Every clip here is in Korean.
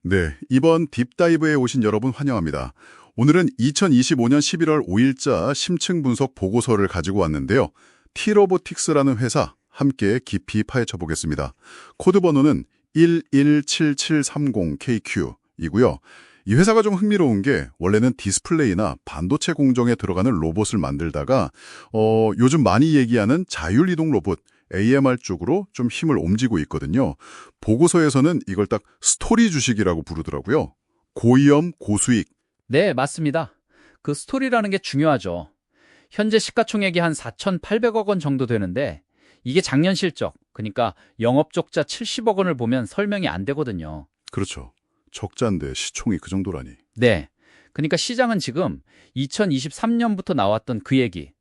네, 이번 딥다이브에 오신 여러분 환영합니다. 오늘은 2025년 11월 5일자 심층 분석 보고서를 가지고 왔는데요. T-Robotics라는 회사 함께 깊이 파헤쳐 보겠습니다. 코드 번호는 117730KQ이고요. 이 회사가 좀 흥미로운 게 원래는 디스플레이나 반도체 공정에 들어가는 로봇을 만들다가 요즘 많이 얘기하는 자율이동 로봇 AMR 쪽으로 좀 힘을 옮기고 있거든요. 보고서에서는 이걸 딱 스토리 주식이라고 부르더라고요. 고위험, 고수익. 네, 맞습니다. 그 스토리라는 게 중요하죠. 현재 시가총액이 한 4,800억 원 정도 되는데 이게 작년 실적, 그러니까 영업적자 70억 원을 보면 설명이 안 되거든요. 그렇죠. 적자인데 시총이 그 정도라니. 네, 그러니까 시장은 지금 2023년부터 나왔던 그 얘기,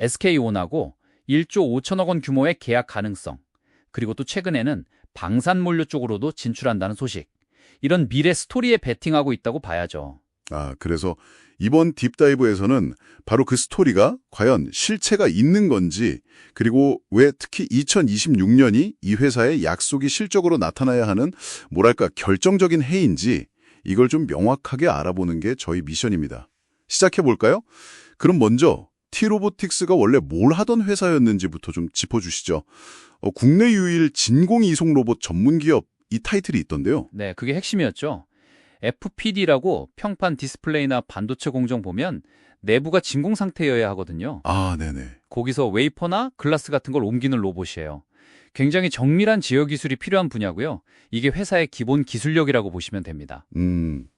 SK온하고 1조 5천억 원 규모의 계약 가능성, 그리고 또 최근에는 방산몰류 쪽으로도 진출한다는 소식, 이런 미래 스토리에 베팅하고 있다고 봐야죠. 그래서 이번 딥다이브에서는 바로 그 스토리가 과연 실체가 있는 건지, 그리고 왜 특히 2026년이 이 회사의 약속이 실적으로 나타나야 하는 뭐랄까 결정적인 해인지 이걸 좀 명확하게 알아보는 게 저희 미션입니다. 시작해볼까요? 그럼 먼저 T-Robotics가 원래 뭘 하던 회사였는지부터 좀 짚어주시죠. 국내 유일 진공이송 로봇 전문기업 이 타이틀이 있던데요. 네, 그게 핵심이었죠. FPD라고 평판 디스플레이나 반도체 공정 보면 내부가 진공 상태여야 하거든요. 네네. 거기서 웨이퍼나 글라스 같은 걸 옮기는 로봇이에요. 굉장히 정밀한 제어 기술이 필요한 분야고요. 이게 회사의 기본 기술력이라고 보시면 됩니다.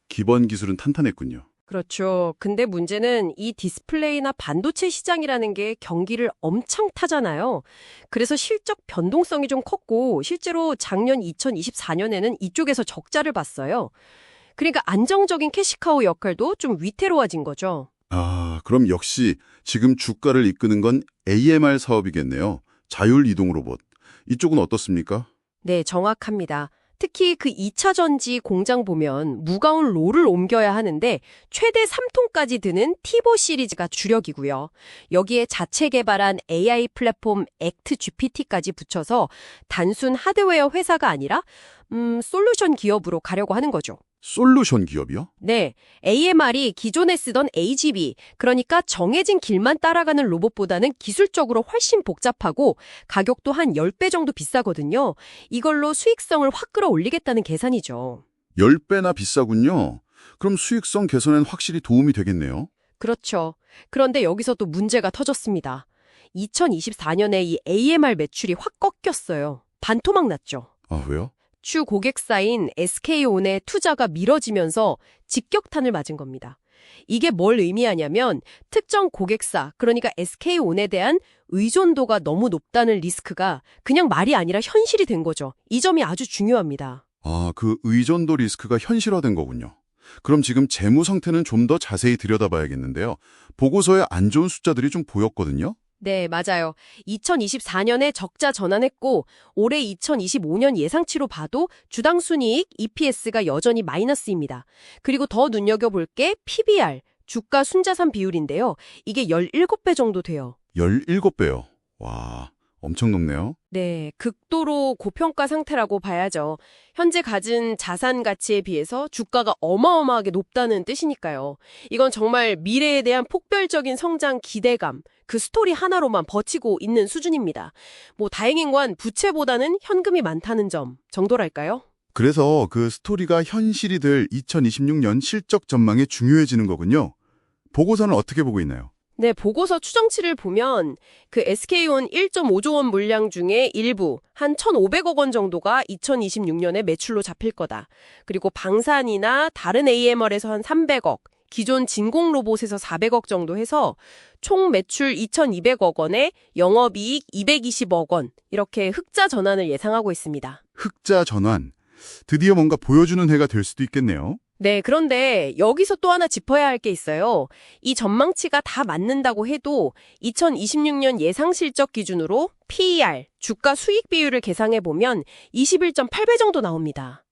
기본 기술은 탄탄했군요. 그렇죠. 근데 문제는 이 디스플레이나 반도체 시장이라는 게 경기를 엄청 타잖아요. 그래서 실적 변동성이 좀 컸고 실제로 작년 2024년에는 이쪽에서 적자를 봤어요. 그러니까 안정적인 캐시카우 역할도 좀 위태로워진 거죠. 그럼 역시 지금 주가를 이끄는 건 AMR 사업이겠네요. 자율이동 로봇. 이쪽은 어떻습니까? 네, 정확합니다. 특히 그 2차 전지 공장 보면 무거운 롤을 옮겨야 하는데 최대 3톤까지 드는 티보 시리즈가 주력이고요. 여기에 자체 개발한 AI 플랫폼 액트 GPT까지 붙여서 단순 하드웨어 회사가 아니라 솔루션 기업으로 가려고 하는 거죠. 솔루션 기업이요? 네, AMR이 기존에 쓰던 AGV, 그러니까 정해진 길만 따라가는 로봇보다는 기술적으로 훨씬 복잡하고 가격도 한 10배 정도 비싸거든요. 이걸로 수익성을 확 끌어올리겠다는 계산이죠. 10배나 비싸군요. 그럼 수익성 개선엔 확실히 도움이 되겠네요. 그렇죠. 그런데 여기서 또 문제가 터졌습니다. 2024년에 이 AMR 매출이 확 꺾였어요. 반토막 났죠. 왜요? 주 고객사인 SK온의 투자가 미뤄지면서 직격탄을 맞은 겁니다. 이게 뭘 의미하냐면 특정 고객사, 그러니까 SK온에 대한 의존도가 너무 높다는 리스크가 그냥 말이 아니라 현실이 된 거죠. 이 점이 아주 중요합니다. 그 의존도 리스크가 현실화된 거군요. 그럼 지금 재무 상태는 좀 더 자세히 들여다봐야겠는데요. 보고서에 안 좋은 숫자들이 좀 보였거든요. 네, 맞아요. 2024년에 적자 전환했고 올해 2025년 예상치로 봐도 주당 순이익 EPS가 여전히 마이너스입니다. 그리고 더 눈여겨볼 게 PBR, 주가 순자산 비율인데요. 이게 17배 정도 돼요. 17배요. 와, 엄청 높네요. 네, 극도로 고평가 상태라고 봐야죠. 현재 가진 자산 가치에 비해서 주가가 어마어마하게 높다는 뜻이니까요. 이건 정말 미래에 대한 폭발적인 성장 기대감, 그 스토리 하나로만 버티고 있는 수준입니다. 다행인 건 부채보다는 현금이 많다는 점 정도랄까요? 그래서 그 스토리가 현실이 될 2026년 실적 전망에 중요해지는 거군요. 보고서는 어떻게 보고 있나요? 네, 보고서 추정치를 보면 그 SK온 1.5조 원 물량 중에 일부 한 1,500억 원 정도가 2026년에 매출로 잡힐 거다. 그리고 방산이나 다른 AMR에서 한 300억, 기존 진공 로봇에서 400억 정도 해서 총 매출 2,200억 원에 영업이익 220억 원, 이렇게 흑자 전환을 예상하고 있습니다. 흑자 전환. 드디어 뭔가 보여주는 해가 될 수도 있겠네요. 네, 그런데 여기서 또 하나 짚어야 할 게 있어요. 이 전망치가 다 맞는다고 해도 2026년 예상 실적 기준으로 PER, 주가 수익 비율을 계산해보면 21.8배 정도 나옵니다.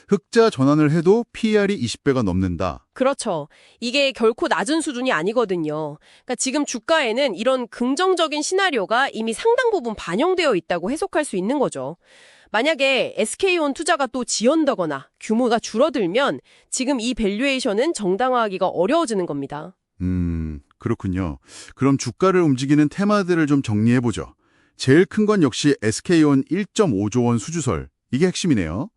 흑자 전환을 해도 PER이 20배가 넘는다. 그렇죠. 이게 결코 낮은 수준이 아니거든요. 그러니까 지금 주가에는 이런 긍정적인 시나리오가 이미 상당 부분 반영되어 있다고 해석할 수 있는 거죠. 만약에 SK온 투자가 또 지연되거나 규모가 줄어들면 지금 이 밸류에이션은 정당화하기가 어려워지는 겁니다. 그렇군요. 그럼 주가를 움직이는 테마들을 좀 정리해보죠. 제일 큰 건 역시 SK온 1.5조 원 수주설. 이게 핵심이네요.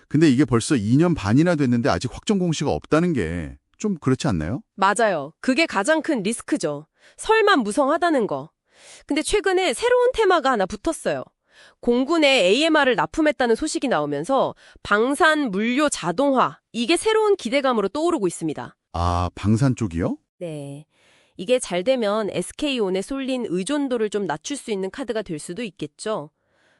근데 이게 벌써 2년 반이나 됐는데 아직 확정 공시가 없다는 게 좀 그렇지 않나요? 맞아요. 그게 가장 큰 리스크죠. 설만 무성하다는 거. 근데 최근에 새로운 테마가 하나 붙었어요. 공군에 AMR을 납품했다는 소식이 나오면서 방산, 물류, 자동화, 이게 새로운 기대감으로 떠오르고 있습니다. 아, 방산 쪽이요? 네. 이게 잘 되면 SK온에 쏠린 의존도를 좀 낮출 수 있는 카드가 될 수도 있겠죠.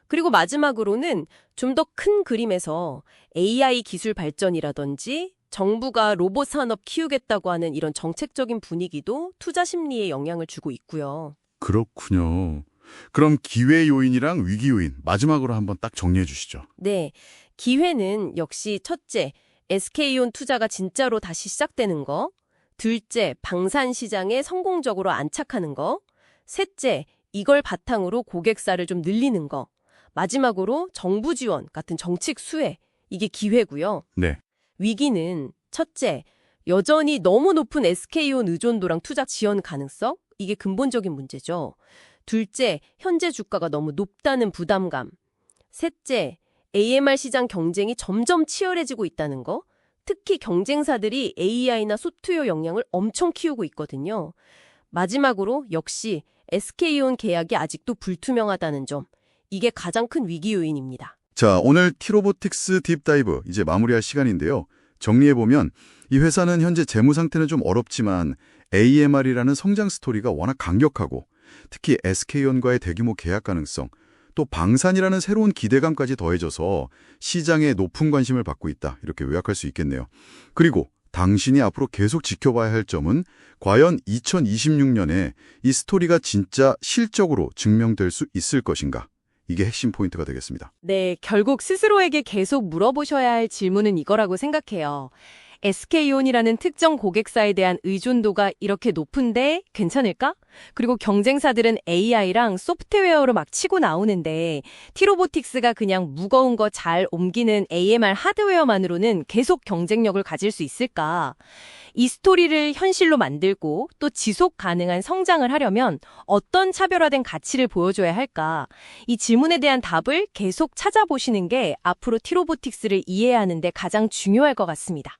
그리고 마지막으로는 좀 더 큰 그림에서 AI 기술 발전이라든지 정부가 로봇 산업 키우겠다고 하는 이런 정책적인 분위기도 투자 심리에 영향을 주고 있고요. 그렇군요. 그럼 기회 요인이랑 위기 요인 마지막으로 한번 딱 정리해 주시죠. 네. 기회는 역시 첫째, SK온 투자가 진짜로 다시 시작되는 거. 둘째, 방산 시장에 성공적으로 안착하는 거. 셋째, 이걸 바탕으로 고객사를 좀 늘리는 거. 마지막으로 정부 지원 같은 정책 수혜. 이게 기회고요. 네. 위기는 첫째, 여전히 너무 높은 SK온 의존도랑 투자 지연 가능성? 이게 근본적인 문제죠. 둘째, 현재 주가가 너무 높다는 부담감. 셋째, AMR 시장 경쟁이 점점 치열해지고 있다는 거. 특히 경쟁사들이 AI나 소프트웨어 역량을 엄청 키우고 있거든요. 마지막으로 역시 SK온 계약이 아직도 불투명하다는 점. 이게 가장 큰 위기 요인입니다. 자, 오늘 T-로보틱스 딥다이브 이제 마무리할 시간인데요. 정리해보면 이 회사는 현재 재무 상태는 좀 어렵지만 AMR이라는 성장 스토리가 워낙 강력하고 특히 SK온과의 대규모 계약 가능성, 또 방산이라는 새로운 기대감까지 더해져서 시장에 높은 관심을 받고 있다. 이렇게 요약할 수 있겠네요. 그리고 당신이 앞으로 계속 지켜봐야 할 점은 과연 2026년에 이 스토리가 진짜 실적으로 증명될 수 있을 것인가? 이게 핵심 포인트가 되겠습니다. 네, 결국 스스로에게 계속 물어보셔야 할 질문은 이거라고 생각해요. SK온이라는 특정 고객사에 대한 의존도가 이렇게 높은데 괜찮을까? 그리고 경쟁사들은 AI랑 소프트웨어로 막 치고 나오는데 T-로보틱스가 그냥 무거운 거 잘 옮기는 AMR 하드웨어만으로는 계속 경쟁력을 가질 수 있을까? 이 스토리를 현실로 만들고 또 지속 가능한 성장을 하려면 어떤 차별화된 가치를 보여줘야 할까? 이 질문에 대한 답을 계속 찾아보시는 게 앞으로 T-로보틱스를 이해하는 데 가장 중요할 것 같습니다.